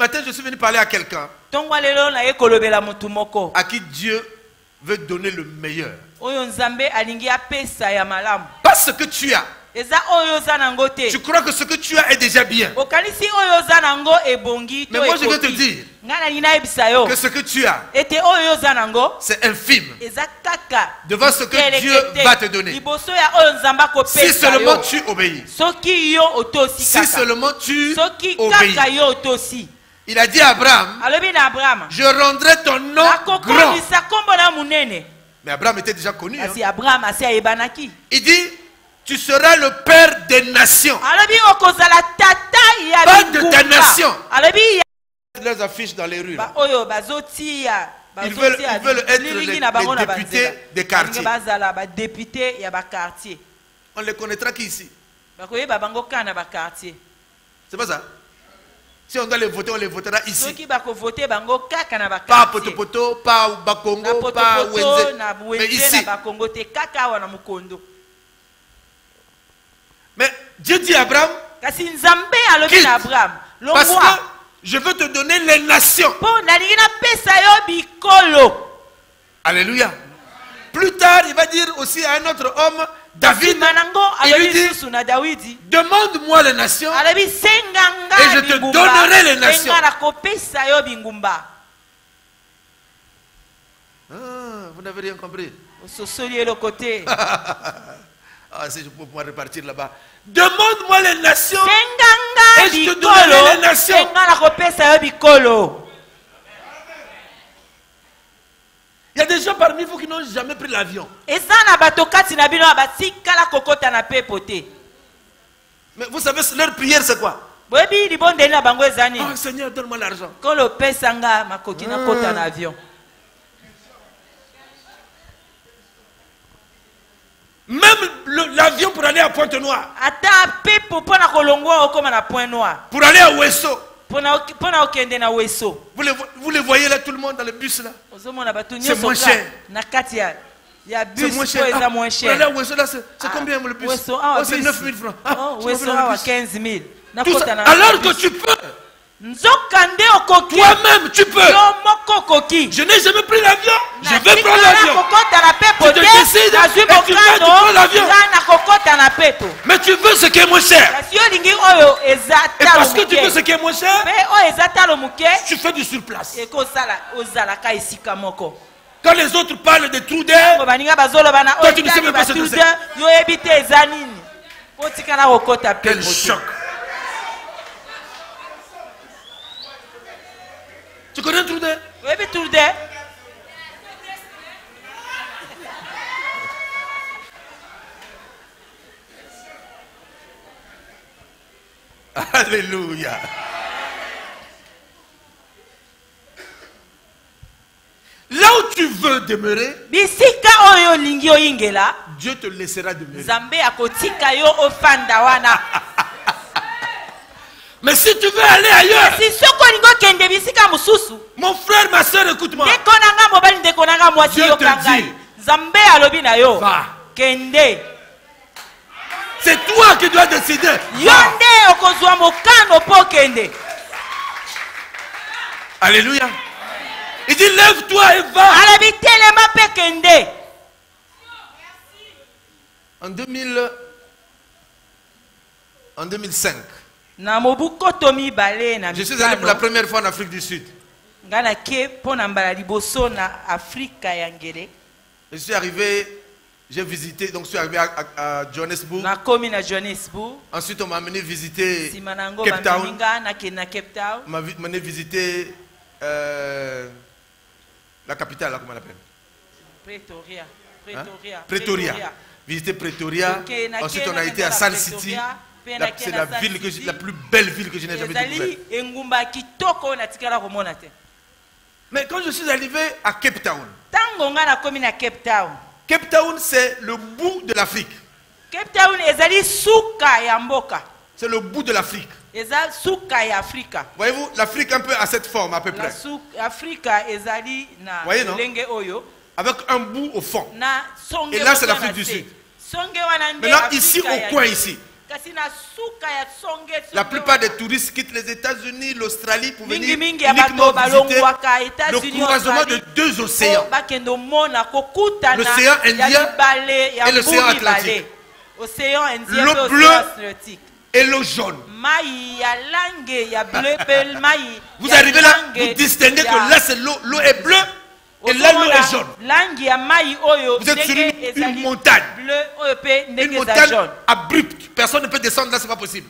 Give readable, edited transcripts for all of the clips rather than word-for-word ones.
matin, je suis venu parler à quelqu'un à qui Dieu veut donner le meilleur. Pas ce que tu as. Tu crois que ce que tu as est déjà bien. Mais moi je veux te dire que ce que tu as, c'est infime devant ce que Dieu va te donner. Si seulement tu obéis. Si seulement tu obéis. Il a dit à Abraham, je rendrai ton nom grand. Mais Abraham était déjà connu. Hein? Il dit, tu seras le père des nations. Pas de ta nation. Leurs affiches dans les rues. Ils veulent être les députés des quartiers. On les connaîtra qu'ici. C'est pas ça? Si on doit les voter, on les votera ici. Pas à Potopoto, pas au Bakongo, pas à Wenze, mais ici. Mais Dieu dit à Abraham, quitte, parce que je veux te donner les nations. Alléluia. Plus tard, il va dire aussi à un autre homme, David, il lui dit, demande-moi les nations et je te donnerai les nations. Ah, vous n'avez rien compris. Ah, si je peux pouvoir repartir là-bas. Demande-moi les nations et je te donnerai les nations. Il y a des gens parmi vous qui n'ont jamais pris l'avion. Mais vous savez, leur prière c'est quoi? Oh Seigneur, donne-moi l'argent. Même l'avion pour aller à Pointe-Noire. Pour aller à Ouesso. Vous les voyez là, tout le monde dans le bus là. C'est moins cher. C'est moins cher. Pour aller à Ouesso là, c'est combien le bus? Oh, c'est 9 000 francs. Alors que tu peux. Toi-même tu peux. Je n'ai jamais pris l'avion. Je vais prendre l'avion. Tu te décides et tu prends l'avion. Mais tu veux ce qui est moins cher. Et parce que tu veux ce qui est moins cher, tu fais du surplace. Quand les autres parlent de trous d'air, toi tu ne sais même pas ce que c'est. Quel choc. Tu connais un trou d'air? Alléluia. Là où tu veux demeurer, Dieu te laissera demeurer. Mais si tu veux aller ailleurs, mon frère, ma soeur, écoute-moi. Dieu te dit, va. C'est toi qui dois décider. Alléluia. Il dit lève-toi et va. En 2005, je suis allé pour la première fois en Afrique du Sud. Je suis arrivé, j'ai visité, donc je suis arrivé à Johannesburg. Ensuite, on m'a amené visiter Cape Town. On m'a amené visiter la capitale, là, comment on l'appelle? Pretoria. Visiter Pretoria. Ensuite, on a été à Sun City. C'est la plus belle ville que je n'ai jamais découverte. Mais quand je suis arrivé à Cape Town, Cape Town, c'est le bout de l'Afrique. C'est le bout de l'Afrique. Voyez-vous, l'Afrique un peu à cette forme à peu près. Voyez, non? Avec un bout au fond. Et là, c'est l'Afrique du Sud. Maintenant, ici, au coin, ici, La plupart des touristes quittent les États-Unis, l'Australie pour venir uniquement visiter le croisement de deux océans. L'océan Indien et l'océan Atlantique. L'eau bleue et l'eau jaune. Vous arrivez là, vous distinguez que là c'est l'eau est bleue et là l'eau est jaune. Vous êtes sur une montagne. Une montagne abrupte. Personne ne peut descendre là, c'est pas possible.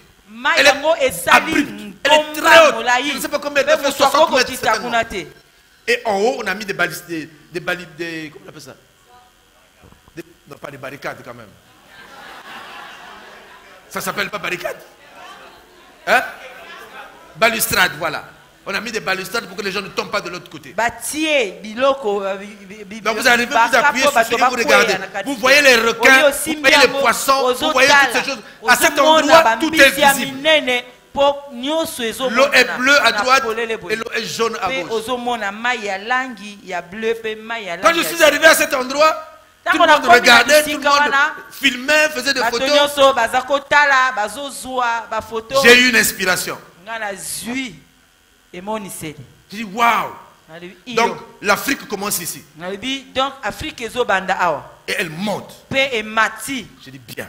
Elle est abrupte. Elle est très haute. Je ne sais pas combien elle fait 60 mètres. Et en haut, on a mis des balises, comment on appelle ça? Non, pas des barricades quand même. Ça s'appelle pas barricade? Hein? Balustrade, voilà. On a mis des balustrades pour que les gens ne tombent pas de l'autre côté. Donc vous arrivez, vous appuyez sur ce que vous regardez. Vous voyez les requins, vous voyez les poissons, vous voyez toutes ces choses. À cet endroit, tout est visible. L'eau est bleue à droite et l'eau est jaune à gauche. Quand je suis arrivé à cet endroit, tout le monde regardait, tout le monde filmait, faisait des photos. J'ai eu une inspiration. J'ai dit waouh. Donc l'Afrique commence ici. Et elle monte. J'ai dit bien.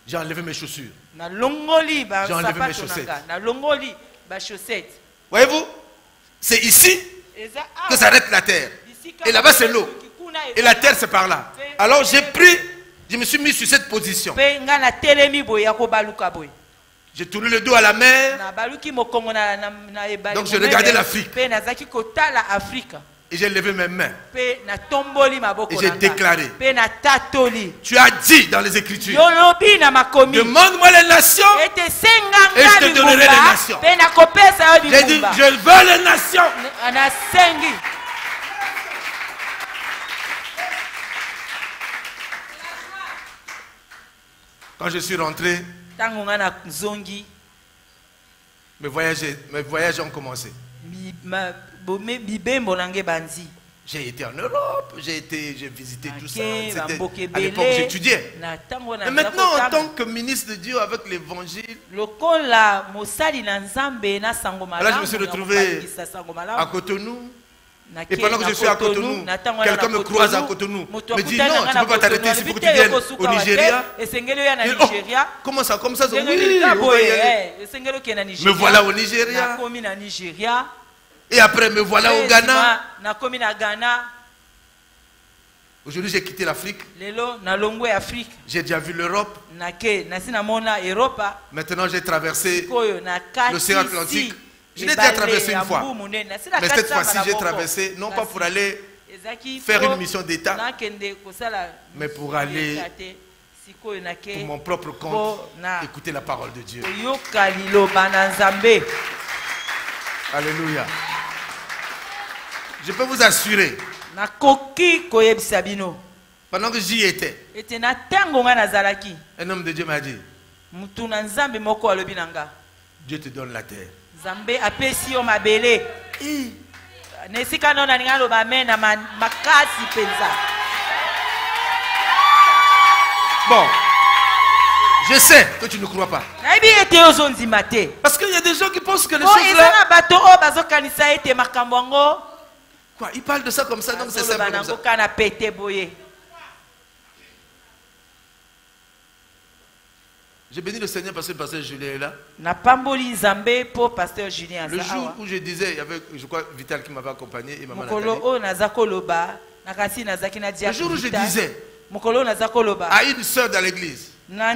J'ai enlevé mes chaussures. J'ai enlevé mes chaussettes. Voyez-vous, c'est ici que s'arrête la terre. Et là-bas c'est l'eau. Et la terre c'est par là. Alors j'ai pris, je me suis mis sur cette position. J'ai tourné le dos à la mer. Donc je regardais l'Afrique. Et j'ai levé mes mains. Et j'ai déclaré. Tu as dit dans les Écritures. Demande-moi les nations. Et je te donnerai les nations. J'ai dit, je veux les nations. Quand je suis rentré, mes voyages ont commencé. J'ai été en Europe, j'ai visité tout ça. À l'époque, j'étudiais. Mais maintenant, en tant que ministre de Dieu avec l'évangile, là, je me suis retrouvé à Cotonou. Et pendant que je suis à Cotonou, quelqu'un me croise à Cotonou, me dit non, tu ne peux pas t'arrêter ici, il faut que tu viennes au Nigeria. Oh, comment ça, comme ça, oui, me voilà au Nigeria. Et après, me voilà au Ghana. Aujourd'hui, j'ai quitté l'Afrique. J'ai déjà vu l'Europe. Maintenant, j'ai traversé l'océan Atlantique. Je l'ai déjà traversé une fois. Mais cette fois-ci, j'ai traversé, non pas pour aller faire une mission d'État, mais pour aller pour mon propre compte écouter la parole de Dieu. Alléluia. Je peux vous assurer, pendant que j'y étais, un homme de Dieu m'a dit, Dieu te donne la terre. Bon, je sais que tu ne crois pas. Parce qu'il y a des gens qui pensent que les choses là... Quoi, ils parlent de ça comme ça, donc c'est simple comme ça. J'ai béni le Seigneur parce que le pasteur Julien est là. Le jour où je disais, il y avait, je crois, Vital qui m'avait accompagné et maman Nathalie. Le jour où je disais à une soeur dans l'église, ta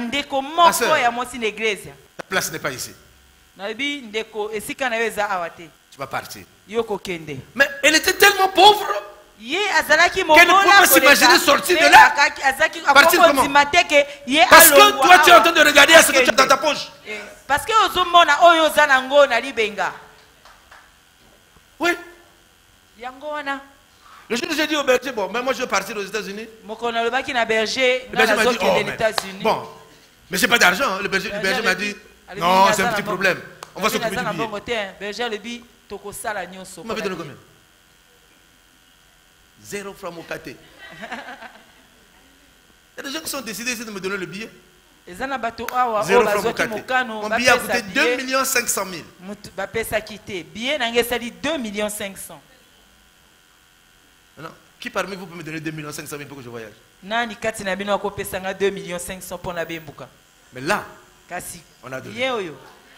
place n'est pas ici. Tu vas partir. Mais elle était tellement pauvre qu'elle ne peut pas s'imaginer sortir de là. Partir comment? Parce que toi tu es en train de regarder à ce que tu as dans ta poche. Oui. Le jour où j'ai dit au berger, bon, mais moi je veux partir aux États-Unis. Le berger m'a dit, oh, bon, mais j'ai pas d'argent. Le berger m'a dit, non, c'est un petit problème. On va s'occuper du billet. Vous m'avez donné combien? 0 francs au caté. y a des gens qui sont décidés ici de me donner le billet. 0 francs Mokate. Mon billet a coûté 2 500 000. Billet 2 500 000. Qui parmi vous peut me donner 2 500 000 pour que je voyage? Nani kati na bino akopesa 2 500 pour na bembuka. Mais là, kasi on a donné. Yeoyo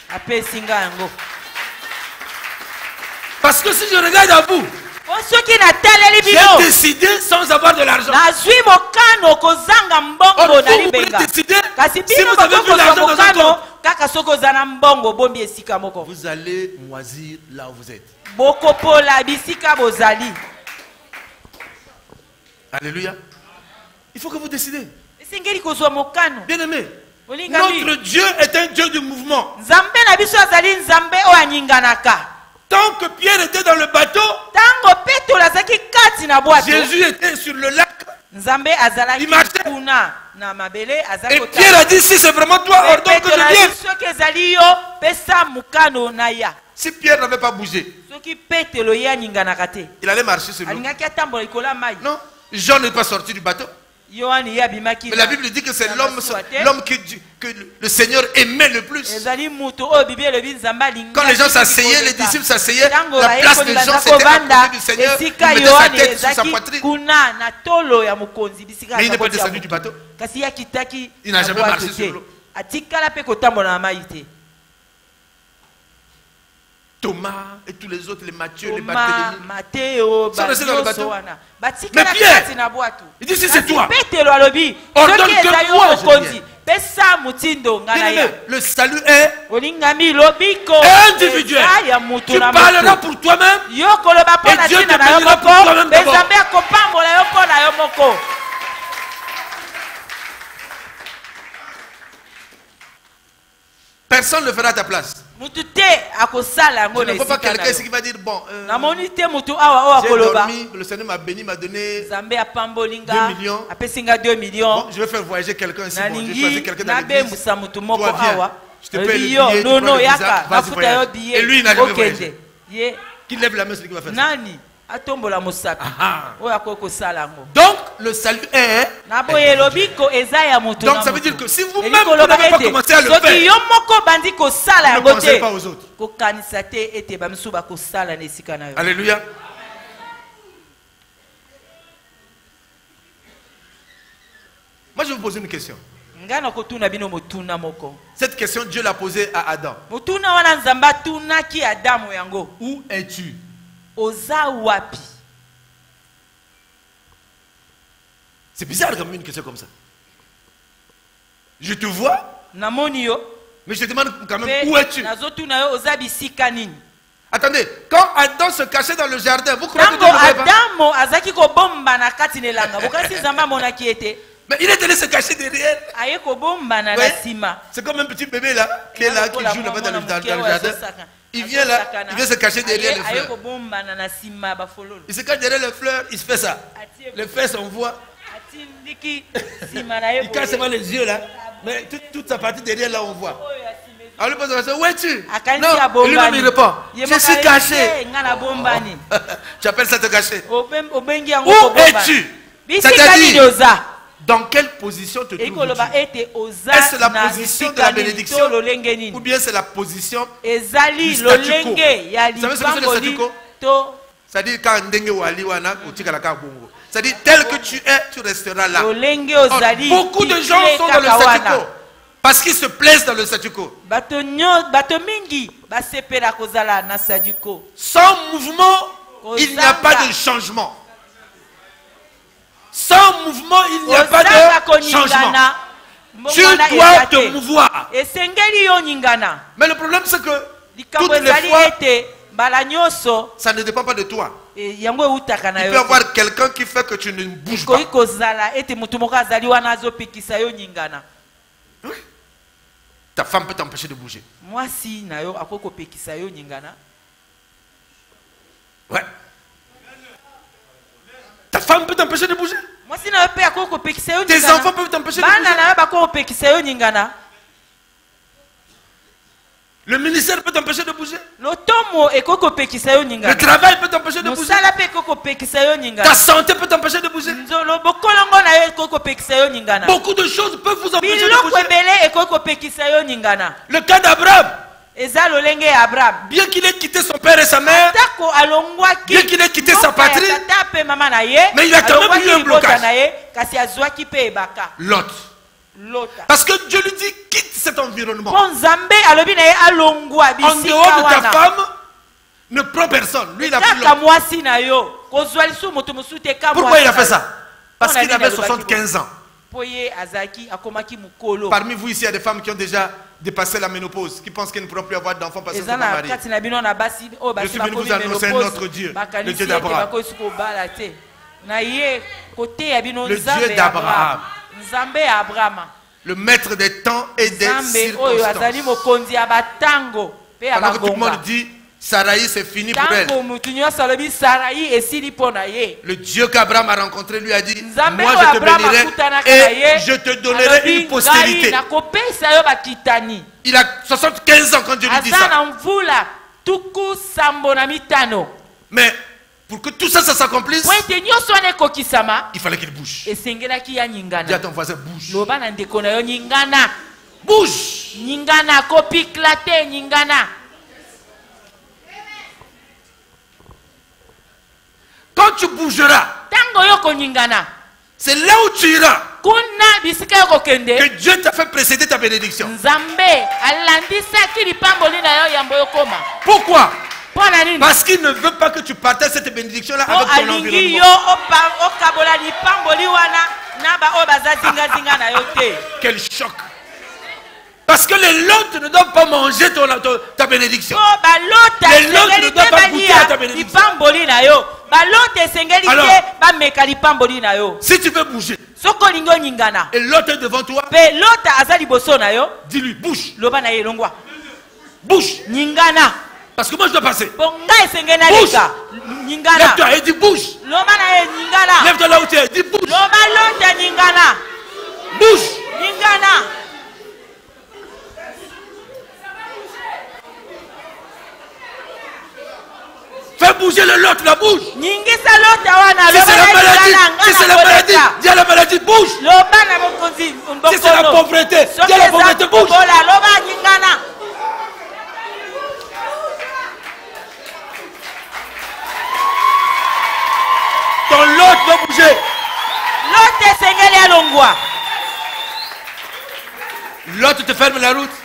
apesinga yango. Parce que si je regarde à vous, j'ai décidé sans avoir de l'argent. Si vous avez vu l'argent dans un compte, vous allez moisir là où vous êtes. Alléluia. Il faut que vous décidez. Bien aimé, notre Dieu est un Dieu du mouvement. Tant que Pierre était dans le bateau, Jésus était sur le lac. Il marchait. Et Pierre a dit, si c'est vraiment toi, ordonne que je vienne. Si Pierre n'avait pas bougé, il allait marcher sur l'eau. Non, Jean n'est pas sorti du bateau. Mais la Bible dit que c'est l'homme que le Seigneur aimait le plus. Quand les gens s'asseyaient, les disciples s'asseyaient, la place des gens c'était à côté du Seigneur. Il mettait sa tête sur sa poitrine. Mais il n'est pas descendu du bateau. Il n'a jamais marché sur l'eau. Thomas et tous les autres, les Matthieu, les Barthélemy, sont restés dans le bateau. Mais Pierre, il dit si c'est toi, ordonne que moi je vienne. Le salut est individuel. Tu parleras pour toi-même et Dieu te bénira pour toi-même d'abord. Personne ne le fera à ta place. Je ne vois pas quelqu'un ici qui va dire bon, j'ai dormi, le Seigneur m'a béni, m'a donné 2 millions. Bon, je vais faire voyager quelqu'un ici. Bon, j'ai choisi quelqu'un dans l'église. Toi viens, je te paye le billet, tu prends le visa, vas-y voyage. Et lui il n'a jamais voyagé. Qui lève la main, celui qui va faire ça. Donc le salut est. Donc ça veut dire que si vous-même vous n'avez pas commencé à le faire, ne pensez pas aux autres. Alléluia. Moi je vais vous poser une question. Cette question Dieu l'a posée à Adam. Où es-tu? C'est bizarre quand même une question comme ça. Je te vois, mais je te demande quand même où es-tu? Attendez, quand Adam se cachait dans le jardin, vous croyez que Dieu ne pas? Mais il est allé se cacher derrière. C'est comme un petit bébé là, qui est là, qui joue là-bas dans le jardin. Il vient là, il vient se cacher derrière les fleurs. Il se cache derrière les fleurs, il se fait ça. Les fesses, on voit. Il cache seulement les yeux là, mais toute sa partie derrière là, on voit. Alors lui pose la question, où es-tu? Non, lui-même il répond, je suis caché. Oh. Tu appelles ça te cacher? Où es-tu? C'est-à-dire, dans quelle position te trouves-tu? Est-ce la position de la bénédiction ou bien c'est la position du statu quo? Vous savez ce que c'est le statu quo? C'est-à-dire quand c'est-à-dire tel que tu es, tu resteras là. Or, beaucoup de gens sont dans le statu quo parce qu'ils se plaisent dans le statu quo. Sans mouvement, il n'y a pas de changement. Sans mouvement, il n'y a pas de changement. Tu dois te mouvoir. Mais le problème, c'est que toutes les fois, ça ne dépend pas de toi. Il peut y avoir quelqu'un qui fait que tu ne bouges pas. Oui. Ta femme peut t'empêcher de bouger. Ouais. Ta femme peut t'empêcher de bouger. Tes enfants peuvent t'empêcher de bouger. Le ministère peut t'empêcher de bouger. Le travail peut t'empêcher de bouger. Ta santé peut t'empêcher de bouger. Beaucoup de choses peuvent vous empêcher de bouger. Le cas d'Abraham. Bien qu'il ait quitté son père et sa mère, bien qu'il ait quitté sa patrie, mais il a quand même eu un blocage. Parce que Dieu lui dit, quitte cet environnement. En dehors de ta femme, ne prends personne. Lui, il a pris l'autre. Pourquoi il a fait ça? Parce qu'il avait 75 ans. Parmi vous ici, il y a des femmes qui ont déjà dépassé la ménopause, qui pensent qu'elles ne pourront plus avoir d'enfants parce qu'elles sont mariées. Je suis venu vous annoncer un autre Dieu, le Dieu d'Abraham. Le Dieu d'Abraham. Le maître des temps et des circonstances. Pendant que tout le monde dit, Saraï, c'est fini pour elle. Le Dieu qu'Abraham a rencontré lui a dit, moi je te bénirai et je te donnerai une postérité. Il a 75 ans quand Dieu lui dit ça. Mais pour que tout ça s'accomplisse, il fallait qu'il bouge. Dis à ton voisin, bouge. Bouge. Quand tu bougeras, c'est là où tu iras que Dieu t'a fait précéder ta bénédiction. Pourquoi? Parce qu'il ne veut pas que tu partages cette bénédiction-là avec ton environnement. Quel choc! Parce que les lotes ne doivent pas manger ta bénédiction. Les lotes ne doivent pas goûter à ta bénédiction. Alors, si tu veux bouger, et l'autre est devant toi, dis-lui, bouge. Bouge. Parce que moi je dois passer. Bouge. Lève-toi et dis bouge. Lève-toi là où tu es, dis bouge. Bouge. Fais bouger le lot, la bouge. Si c'est la maladie, dis à la maladie, bouge. Si c'est la pauvreté, dis à la pauvreté, bouge. Ton lot doit bouger. L'autre te ferme la route.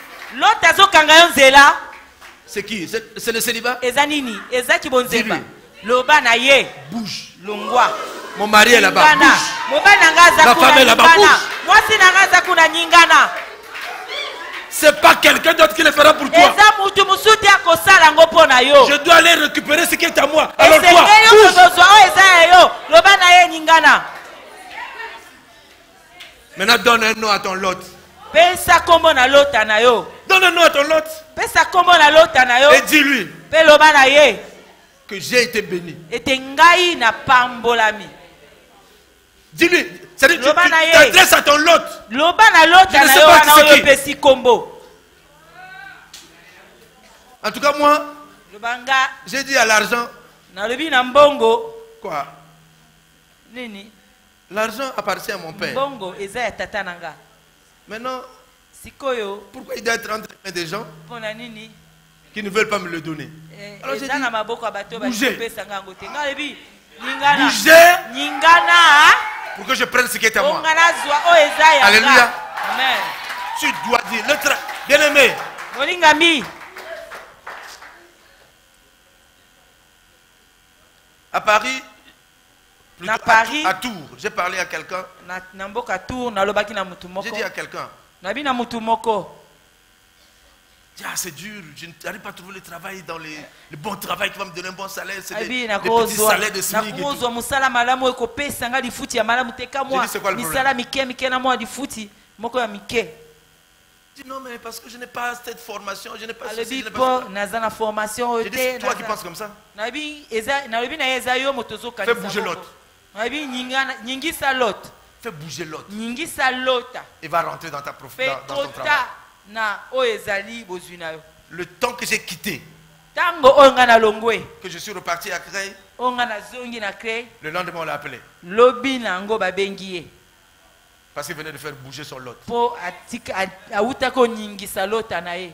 C'est qui? C'est le célibat? Bouge. Mon mari est là-bas. Bouge. La femme est là-bas. Bouge. C'est pas quelqu'un d'autre qui le fera pour toi. Je dois aller récupérer ce qui est à moi. Alors toi, bouge. Maintenant, donne un nom à ton lot. Donne un nom à ton lot. Et dis-lui que j'ai été béni. Dis-lui, c'est-à-dire tu t'adresses à ton lot. Je ne sais pas c'est qui. En tout cas, moi, j'ai dit à l'argent. Quoi? L'argent appartient à mon père. Maintenant, pourquoi il doit être entre les mains des gens qui ne veulent pas me le donner? Alors j'ai dit, bougez. Bougez pour que je prenne ce qui est à moi. Alléluia. Amen. Tu dois dire, bien-aimé. À Paris, à Tours, j'ai parlé à quelqu'un. J'ai dit à quelqu'un. Ah, c'est dur, je n'arrive pas à trouver le travail dans le bon travail qui va me donner un bon salaire. C'est des petits salaires de SMIC. J'ai dit, c'est quoi le problème? Je dis non, mais parce que je n'ai pas cette formation, je n'ai pas ceci, je n'ai pas ça. J'ai dit, c'est toi qui penses comme ça. Fais bouger l'autre. Fais bouger l'autre. Il va rentrer dans ton travail. le temps que j'ai quitté, que je suis reparti à Creil, le lendemain on l'a appelé. Parce qu'il venait de faire bouger son lot.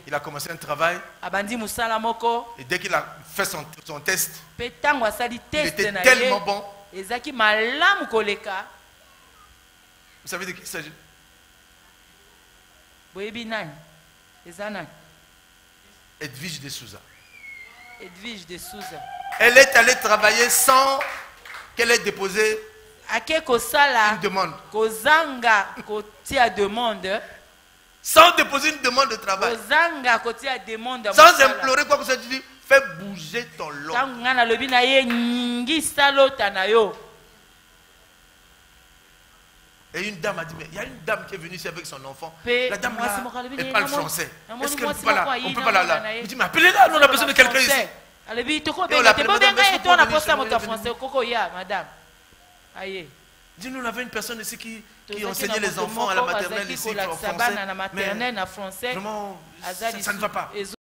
Il a commencé un travail. Et dès qu'il a fait son test, il était tellement bon. Vous savez de qui il s'agit? Edwige de Souza. Elle est allée travailler sans qu'elle ait déposé une demande. Sans déposer une demande de travail. Sans implorer quoi que ce soit, tu dis, fais bouger ton lot. Et une dame a dit, mais il y a une dame qui est venue ici avec son enfant. La dame là, elle parle français. Est-ce qu'elle ne peut pas là? On ne peut pas là. Il dit, mais appelez-la, on a besoin de quelqu'un ici. Dis-nous, on avait une personne ici qui enseignait les enfants à la maternelle ici en français. Mais vraiment, ça ne va pas.